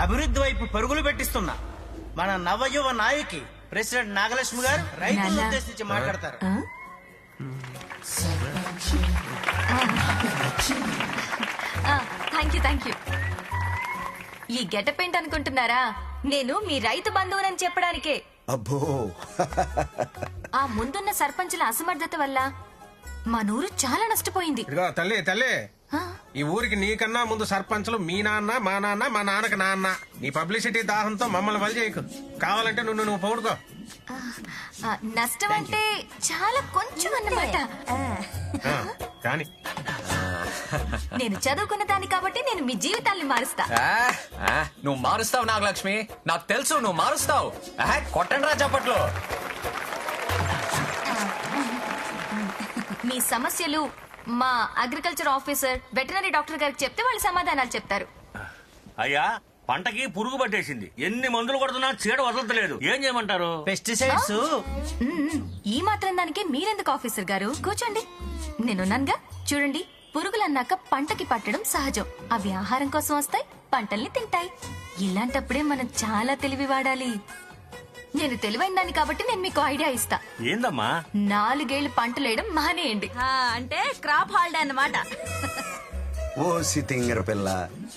అభివృద్ధి వైపు పరుగులు పెట్టిస్తున్నా మన నవయువ నాయకి ప్రెసిడెంట్ నాగలక్ష్మి గారు రైతులను ఉద్దేశించి మాట్లాడతారు. Thank you. ఈ గెటప్ ఏంటి అనుకుంటున్నారా? నేను మీ రైతు బంధువునని చెప్పడానికే. అబ్బో, ఆ ముందున్న సర్పంచుల అసమర్థత వల్ల మా నూరు చాలా నష్టపోయింది. తల్లి ఈ ఊరికి నీకన్నా ముందు సర్పంచులు మీ నాన్న, మా నాన్న, మా నాన్నకి నాన్న. నీ పబ్లిసిటీ దాహంతో మమ్మల్ని వలి చేయకు. కావాలంటే నువ్వు పౌడుకో. నష్టం అంటే చాలా కొంచెం అన్నమాట. కానీ నేను చదువుకున్న దాన్ని కాబట్టి నేను మీ జీవితాల్ని మారుస్తా. నువ్వు మారుస్తావు నాగలక్ష్మి, నాకు తెలుసు నువ్వు మారుస్తావు. కొట్టండి రా చప్పట్లో. మీ సమస్యలు మా అగ్రికల్చర్ ఆఫీసర్, వెటనరీ డాక్టర్ గారికి చెప్తే వాళ్ళు సమాధానాలు చెప్తారు. అయ్యా, పంటకి పురుగు పట్టేసింది. ఎన్ని మందులు కొడుతున్నా చీడ వదలట్లేదు. ఏం చేయమంటారు? పెస్టిసైడ్స్. ఈ మాత్రం దానికి మీరెందుకు ఆఫీసర్ గారు? కూర్చోండి, నేనున్నానుగా. చూడండి, పురుగులన్నాక పంటకి పట్టడం సహజం. అవి ఆహారం కోసం వస్తాయి, పంటల్ని తింటాయి. ఇలాంటప్పుడే మనం చాలా తెలివి వాడాలి. నేను తెలివైన దాన్ని కాబట్టి నేను మీకు ఐడియా ఇస్తా. ఏందమ్మా? 4 ఏళ్లు పంటలేయడం మానేయండి. అంటే క్రాప్ హాలిడే అన్నమాట. ఓ సితింగర పిల్ల.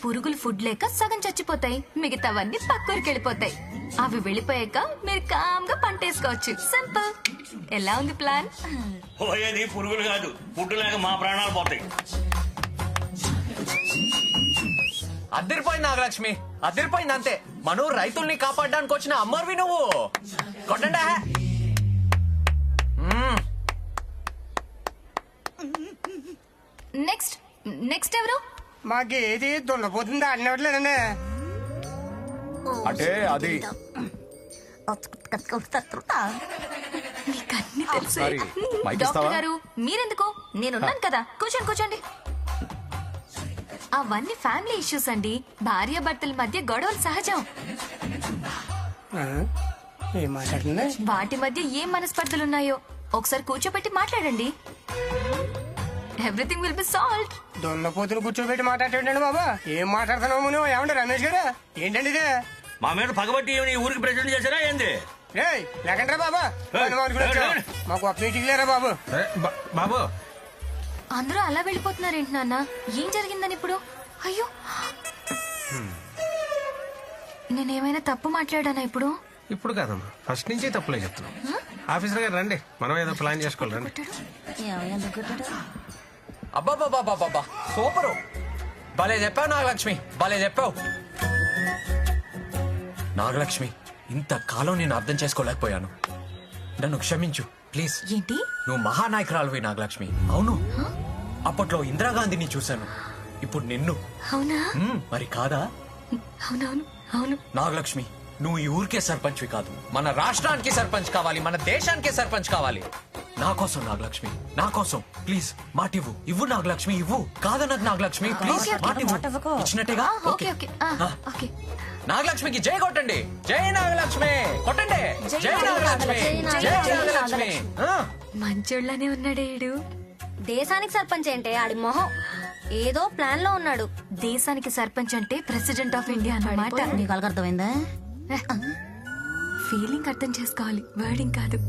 పురుగులు ఫుడ్ లేక సగం చచ్చిపోతాయి, మిగతావన్నీ పక్కూరికి వెళ్ళిపోతాయి. అవి వెళ్ళిపోయాక మీరు కామ్గా పంట వేసుకోవచ్చు. సింపుల్. ఎలా ఉంది ప్లాన్? పోయేది పురుగులు కాదు, ఫుడ్ లేక మా ప్రాణాలు పోతాయి. అద్దరిపోయింది నాగలక్ష్మి, అద్దరిపోయింది అంతే. మనం రైతుల్ని కాపాడడానికి వచ్చిన అమ్మర్వి నువ్వు. కొట్టండా. నెక్స్ట్ ఎవరు? మాకేది దున్నపోతుందా అన్నట్లేదండి. అంటే అది మీకన్నీ తెలుసు. డాక్టర్ గారు మీరెందుకు? నేనున్నాను కదా, కూర్చోండి. అవన్నీ ఫ్యామిలీ ఇష్యూస్ అండి. భార్యాభర్తల మధ్య గొడవలు సహజం. వాటి మధ్య ఏం మనస్పర్ధలున్నాయో ఒకసారి కూర్చోబెట్టి మాట్లాడండి. Everything will be solved. దున్నపోతులు కూర్చోబెట్టి మాట్లాడండి బాబా. ఏం మాట్లాడుతున్నావు నువ్వు? ఏమంటే రమేష్ గారు, ఏంటండి ఇదే? మా మీద పగబట్టి ఈ ఊరికి ప్రెసిడెంట్ చేశారా ఏంది? లేకంటారా బాబా? మాకు ఒక్క మీటింగ్ లేరా బాబు? బాబు, అందరూ అలా వెళ్ళిపోతున్నారేంటి నాన్న? ఏం జరిగిందని ఇప్పుడు? అయ్యో, నేనేమైనా తప్పు మాట్లాడానా ఇప్పుడు? ఇప్పుడు కాదమ్మా, ఫస్ట్ నుంచి తప్పులే చెప్తున్నాం. ఆఫీసర్ గారు రండి, మనం ఏదో ప్లాన్ చేసుకోవాలి. రండి. అబ్బాబాబాబాబా, సూపరు. భలే చెప్పావు నాగలక్ష్మి, భలే చెప్పావు. నాగలక్ష్మి, ఇంతకాలం నేను అర్థం చేసుకోలేకపోయాను. నన్ను క్షమించు ప్లీజ్. ఏంటి? నువ్వు మహానాయకురాలువి నాగలక్ష్మి. అవును, అప్పట్లో ఇందిరాగాంధీని చూశాను, ఇప్పుడు నిన్ను. అవునా? మరి కాదా? అవును. నాగలక్ష్మి, నువ్వు ఈ ఊరికే సర్పంచ్వి కాదు, మన రాష్ట్రానికి సర్పంచ్ కావాలి, మన దేశానికే సర్పంచ్ కావాలి. నా కోసం నాగలక్ష్మి, నా కోసం ప్లీజ్ మాటివ్వు. ఇవ్వు నాగలక్ష్మి, ఇవ్వు. కాదనకు నాగలక్ష్మి, ప్లీజ్ మాటివ్వు. ఇచ్చినట్టేగా? ఓకే. నాగలక్ష్మికి జై కొట్టండి. జై నాగలక్ష్మి కొట్టండి. జై నాగలక్ష్మి, జై నాగలక్ష్మి. మంచోళ్ళనే ఉన్నాడేడు. దేశానికి సర్పంచ్ అంటే ఆడి మొహం ఏదో ప్లాన్ లో ఉన్నాడు. దేశానికి సర్పంచ్ అంటే ప్రెసిడెంట్ ఆఫ్ ఇండియా అన్నమాట. నీకు అర్థమైందా? ఫీలింగ్ అర్థం చేసుకోవాలి, వర్డింగ్ కాదు.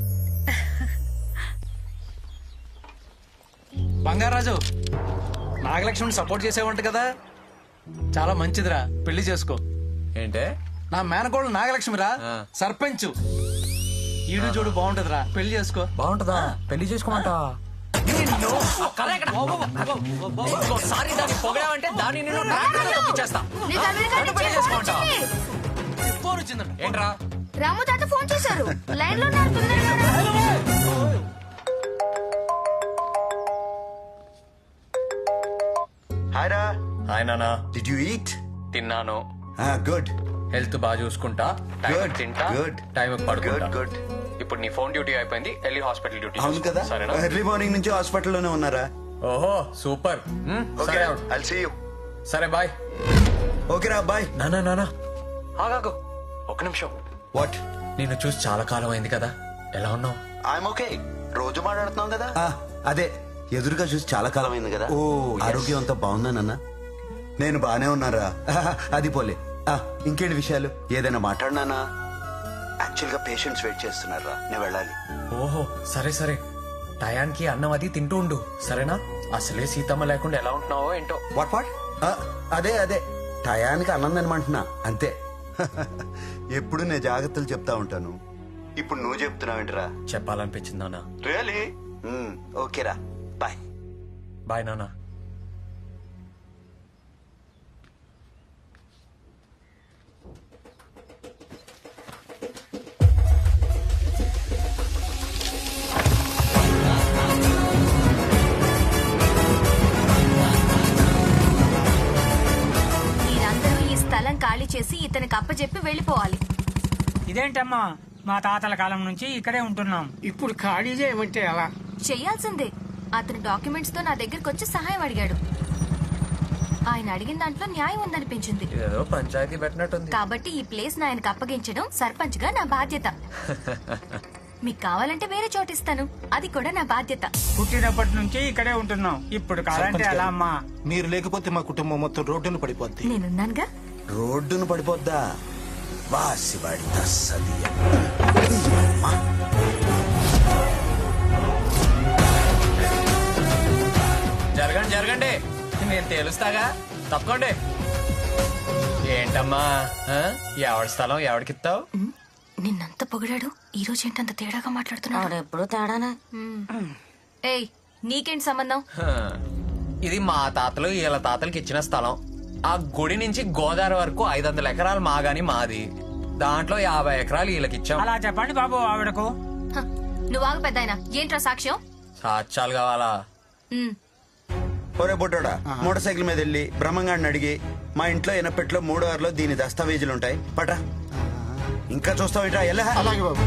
బంగారాజు, నాగలక్ష్మిని సపోర్ట్ చేసేవంట కదా, చాలా మంచిదిరా, పెళ్లి చేసుకో. ఏంటే నా మేనకోళ్ళు నాగలక్ష్మిరా, సర్పంచ్. ఈడు చూడు బాగుంటదిరా, పెళ్లి చేసుకో. బాగుంటుందా? పెళ్లి చేసుకోమంట. ఇంకోసారి దాన్ని పొగడావంటే దాన్ని నేను ట్రాక్టర్లో తొక్కిచ్చేస్తా. నన్ను పెళ్లి చేసుకోమంటా? ఫోన్ వచ్చిందంట. ఏంట్రా? రాము తాత ఫోన్ చేశారు. లైన్ లో ఉన్నారు, తొందరగా రా. హాయ్ రా. హాయ్ నానా. Did you eat? తిన్నాను. గుడ్. హెల్త్ బాగా చూసుకుంటా, టైం Good, తింటా, good. టైం పడుకుంటా. గుడ్. ఇప్పుడు నీ ఫోన్ డ్యూటీ అయిపోయింది, వెళ్ళి హాస్పిటల్ డ్యూటీ అవును చూసుకో. కదా, సరేనా? ఎర్లీ మార్నింగ్ నుంచి హాస్పిటల్లోనే ఉన్నారా? ఓహో సూపర్. సరే అవుట్. I'll see you. సరే బాయ్. ఓకే రా, బాయ్. నానా నానా ఆగాగు ఒక నిమిషం. వాట్? నిన్ను చూసి చాలా కాలం అయింది కదా, ఎలా ఉన్నావు? I'm okay. రోజు మాట్లాడుతున్నాం కదా. అదే, ఎదురుగా చూసి చాలా కాలం అయింది కదా. ఓ, ఆరోగ్యం అంతా బాగుందానన్నా? నేను బానే ఉన్నారా. అది పోలే. ఇంకేంటి విషయాలు? ఏదైనా మాట్లాడినానా? యాక్చువల్ గా పేషెంట్స్ వెయిట్ చేస్తున్నారా, నేను వెళ్ళాలి. ఓహో సరే సరే, టయానికి అన్నం అది తింటూ ఉండు, సరేనా? అసలే సీతమ్మ లేకుండా ఎలా ఉంటున్నావో ఏంటో. What what? అదే అదే, టయానికి అన్నం తినమంటున్నా అంతే. ఎప్పుడు నేను జాగ్రత్తలు చెప్తా ఉంటాను, ఇప్పుడు నువ్వు చెప్తున్నావేంటిరా? చెప్పాలనిపించింది నాన్న. రియలీ? ఓకేరా, బాయ్. బాయ్ నాన్న. మీరందరూ ఈ స్థలం ఖాళీ చేసి ఇతనికి అప్పచెప్పి వెళ్ళిపోవాలి. ఇదేంటమ్మా, మా తాతల కాలం నుంచి ఇక్కడే ఉంటున్నాం. ఇప్పుడు ఖాళీ చేయమంటే ఎలా? చెయ్యాల్సిందే. అతను డాక్యుమెంట్స్ తో నా దగ్గరకు వచ్చి సహాయం అడిగాడు. ఆయన అడిగిన దాంట్లో న్యాయం ఉందనిపించింది. ఇదేదో పంచాయతీ పెట్టినట్టుంది. కాబట్టి ఈ ప్లేస్ ఆయనకు అప్పగించడం సర్పంచ్ గా నా బాధ్యత. మీకు కావాలంటే వేరే చోటు ఇస్తాను, అది కూడా నా బాధ్యత. పుట్టినప్పటి నుంచి ఇక్కడే ఉంటున్నాం, ఇప్పుడు కావాలంటే ఎలా అమ్మా? మీరు లేకపోతే మా కుటుంబం మొత్తం రోడ్డును పడిపోద్ది. నేనున్నానుగా. రోడ్డును పడిపోద్దా? వాసివాడి తస్సదియ. జరగండి జరగండి, నేను తేలుస్తాగా, తప్పకోండి. ఏంటమ్మా ఎవడి స్థలం ఎవడికిస్తావు? నిన్నంత పొగిడాడు, ఈ రోజు ఏంటంత తేడాగా మాట్లాడుతున్నాడు? ఎప్పుడు తేడానా? ఏయ్, నీకేంటి సంబంధం? ఇది మా తాతలు వీళ్ళ తాతలకి ఇచ్చిన స్థలం. ఆ గుడి నుంచి గోదావరి వరకు 500 ఎకరాలు మాగాని మాది. దాంట్లో 50 ఎకరాలు వీళ్ళకి ఇచ్చాం. అలా చెప్పండి బాబు ఆవిడకు. హ, నువ్వు ఆగు పెద్దాయన. ఏంట్రా సాక్ష్యం? సాక్ష్యాలు కావాలా? ఒరే బొడ్డోడా, మోటార్ సైకిల్ మీద వెళ్ళి బ్రహ్మంగాడిని అడిగి, మా ఇంట్లో ఎనపెట్లో 3/6లో దీని దస్తావేజులు ఉంటాయి, పట. ఇంకా చూస్తావేంట్రా? ఎలా? అలాగే బాబు.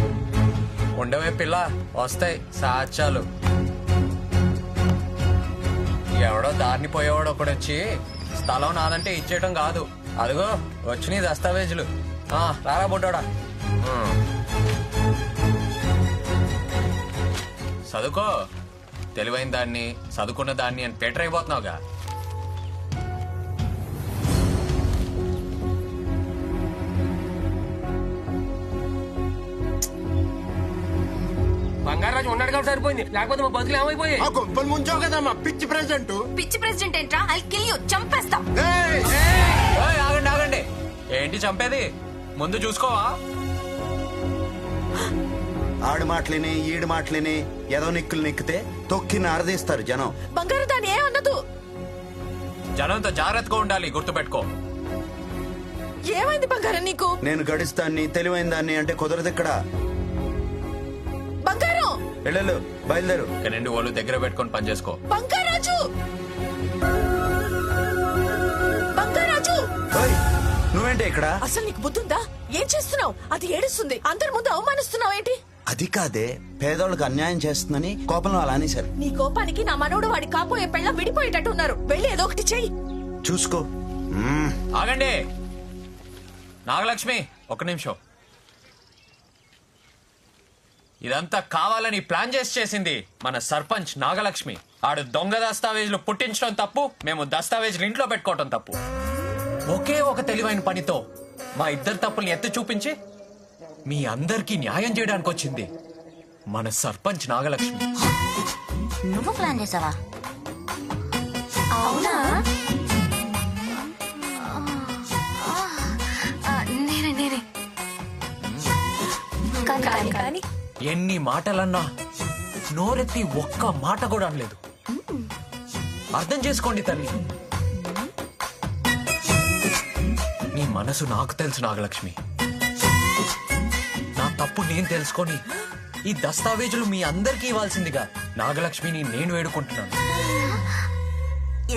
ఉండవే పిల్ల, వస్తాయి సాక్ష్యాలు. ఎవడో దారిని పోయేవాడు ఒకడొచ్చి స్థలం నాదంటే ఇచ్చేయటం కాదు. అదిగో వచ్చినాయి దస్తావేజులు. రారా బొడ్డోడా. చదువుకో, తెలివైన దాన్ని చదువుకున్న దాన్ని అని పేటర్ అయిపోతున్నావుగా. బంగారాజు ఉన్నాడు కాబట్టి సరిపోయింది, లేకపోతే మా బతుకులు ఏమైపోయాయి? గొప్పలు ముంచావు కదా మా పిచ్చి ప్రెసిడెంట్. పిచ్చి ప్రెసిడెంట్ ఏంట్రా? ఐ కిల్ యు, చంపేస్తా. ఏయ్, ఆగండి ఆగండి, ఏంటి చంపేది? ముందు చూసుకోవా? ఆడు మాటలిని ఈడు మాటలిని ఏదో నిక్కులు నిక్కితే తొక్కి నారదీస్తారు జనం. బంగారు దాని ఏ అన్నదు. జనంతో జాగ్రత్తగా ఉండాలి, గుర్తుపెట్టుకో. ఏమైంది బంగారం నీకు? నేను గడిస్తాన్ని తెలివైన దాన్ని అంటే కుదరదు ఇక్కడ. బంగారం, వెళ్ళు, బయలుదేరు. ఇక రెండు వాళ్ళు దగ్గర పెట్టుకొని పని చేసుకో. బంగారాజు, బంగారాజు. ఓయ్, నువ్వేంటి ఇక్కడ? అసలు నీకు బుద్ధుందా? ఏం చేస్తున్నావు? అది ఏడుస్తుంది, అందరి ముందు అవమానిస్తున్నావు ఏంటి? అది కాదే, పేదోళ్ళకి అన్యాయం చేస్తుందని కోపంలో అలా అనేశారు. నీ కోపానికి నా మనోడు వాడి కాపోయే పెళ్ళ విడిపోయేటట్టు ఉన్నారు. వెళ్ళి ఏదో ఒకటి చెయ్యి. చూసుకో. ఆగండి నాగలక్ష్మి, ఒక్క నిమిషం. ఇదంతా కావాలని ప్లాన్ చేసింది మన సర్పంచ్ నాగలక్ష్మి. ఆడు దొంగ దస్తావేజులు పుట్టించడం తప్పు, మేము దస్తావేజులు ఇంట్లో పెట్టుకోవటం తప్పు. ఒకే ఒక తెలివైన పనితో మా ఇద్దరు తప్పుల్ని ఎత్తి చూపించి మీ అందరికీ న్యాయం చేయడానికి వచ్చింది మన సర్పంచ్ నాగలక్ష్మి. నువ్వు ప్లాన్ చేసావా? అవునా? నేనే కానీ ఎన్ని మాటలన్నా నోరెత్తి ఒక్క మాట కూడా అనలేదు. అర్థం చేసుకోండి తల్లి. నీ మనసు నాకు తెలుసు నాగలక్ష్మి. నా తప్పు నేను తెలుసుకొని ఈ దస్తావేజులు మీ అందరికీ ఇవ్వాల్సిందిగా నాగలక్ష్మిని నేను వేడుకుంటున్నాను.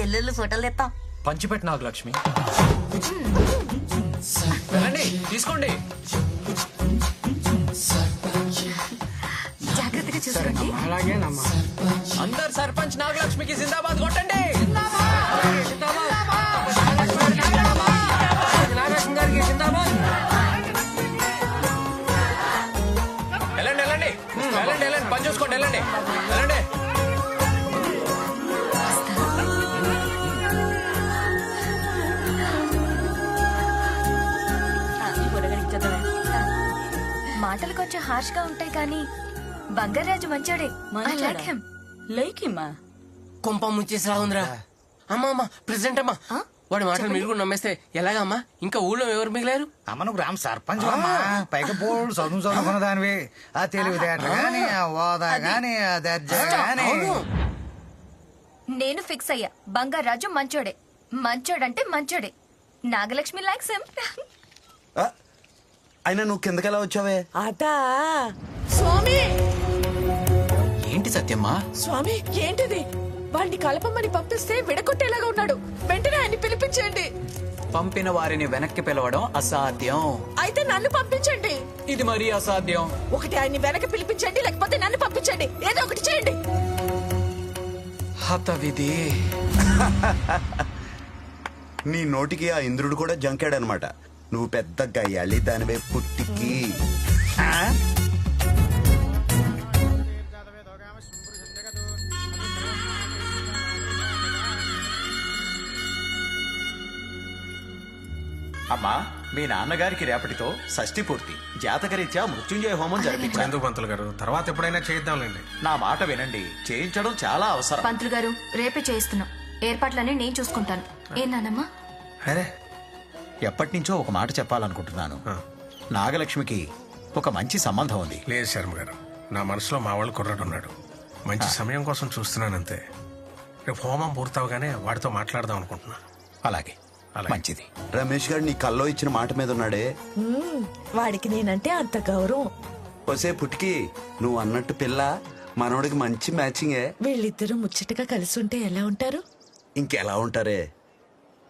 ఎల్లుళ్ళు ఫోటోలు తెస్తాం. పంచిపెట్టు నాగలక్ష్మి. వెళ్ళండి, తీసుకోండి. జాగ్రత్తగా చూసుకోండి. అలాగేనమ్మా. అందరు సర్పంచ్ నాగలక్ష్మికి జిందాబాద్ కొట్టండి. వెళ్ళండి వెళ్ళండి వెళ్ళండి వెళ్ళండి, పని చూసుకోండి. వెళ్ళండి వెళ్ళండి. మాటలు కొంచెం హార్ష్ గా ఉంటాయి కానీ బంగారాజు మంచోడే. I like him. కుంప ముంచేసి రావుందిరా. అమ్మా ప్రెసిడెంట్ అమ్మా, వాడి మాటలు మీరు కూడా నమ్మేస్తే ఎలాగా అమ్మా? ఇంకా ఊళ్ళో ఎవరు మిగిలారు? అమ్మను గ్రామ సర్పంచ్ అమ్మా. పైగా పోడు చదువుకున్న దానివి. ఆ తెలివితేట గాని, ఆ హోదా గాని, ఆ దర్జా గాని. నేను ఫిక్స్ అయ్యా, బంగారాజు మంచోడే. మంచోడంటే మంచోడే. Nagalakshmi likes him. ఆ, అయినా నువ్వు కిందకెలా వచ్చావే? అదా స్వామి, ఏంటి సత్యమ్మా? స్వామి ఏంటిది? వాడిని కలపమని పంపిస్తే విడగొట్టేలాగా ఉన్నాడు. వెంటనే ఆయన్ని పిలిపించండి. పంపిన వారిని వెనక్కి పిలవడం అసాధ్యం. అయితే నన్ను పంపించండి. ఇది మరీ అసాధ్యం. ఒకటి ఆయన్ని వెనక్కి పిలిపించండి, లేకపోతే నన్ను పంపించండి. ఏదో ఒకటి చేయండి. హత విధి. నీ నోటికి ఆ ఇంద్రుడు కూడా జంకాడనమాట. నువ్వు పెద్ద గయ్యాలి దానివే పుట్టికి. అమ్మా, మీ నాన్నగారికి రేపటితో షష్ఠి పూర్తి. జాతకరీత్యా మృత్యుంజయ హోమం జరిపించాను. ఎందుకు పంతులు గారు, తర్వాత ఎప్పుడైనా చేద్దాంలేండి. నా మాట వినండి, చేయించడం చాలా అవసరం. పంతులు గారు, రేపే చేయిస్తున్నాం. ఏర్పాట్లన్నీ నేను చూసుకుంటాను. ఏనానమ్మా? అరే, ఎప్పటి నుంచో ఒక మాట చెప్పాలనుకుంటున్నాను. నాగలక్ష్మికి ఒక మంచి సంబంధం ఉంది. లేదు శర్మ గారు, నా మనసులో మా వాళ్ళు కుర్రాడు ఉన్నాడు. మంచి సమయం కోసం చూస్తున్నానంతే. రేపు హోమం పూర్తవగానే వాడితో మాట్లాడదాం అనుకుంటున్నాను. అలాగే, మంచిది. రమేష్ గారు నీ కల్లో ఇచ్చిన మాట మీద ఉన్నాడే. వాడికి నేనంటే అంత గౌరవం. ఒసే పుట్టికి, నువ్వు అన్నట్టు పిల్ల మనోడికి మంచి మ్యాచింగే. వీళ్ళిద్దరూ ముచ్చటగా కలిసి ఉంటే ఎలా ఉంటారు? ఇంకెలా ఉంటారే,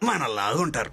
మనలాగా ఉంటారు.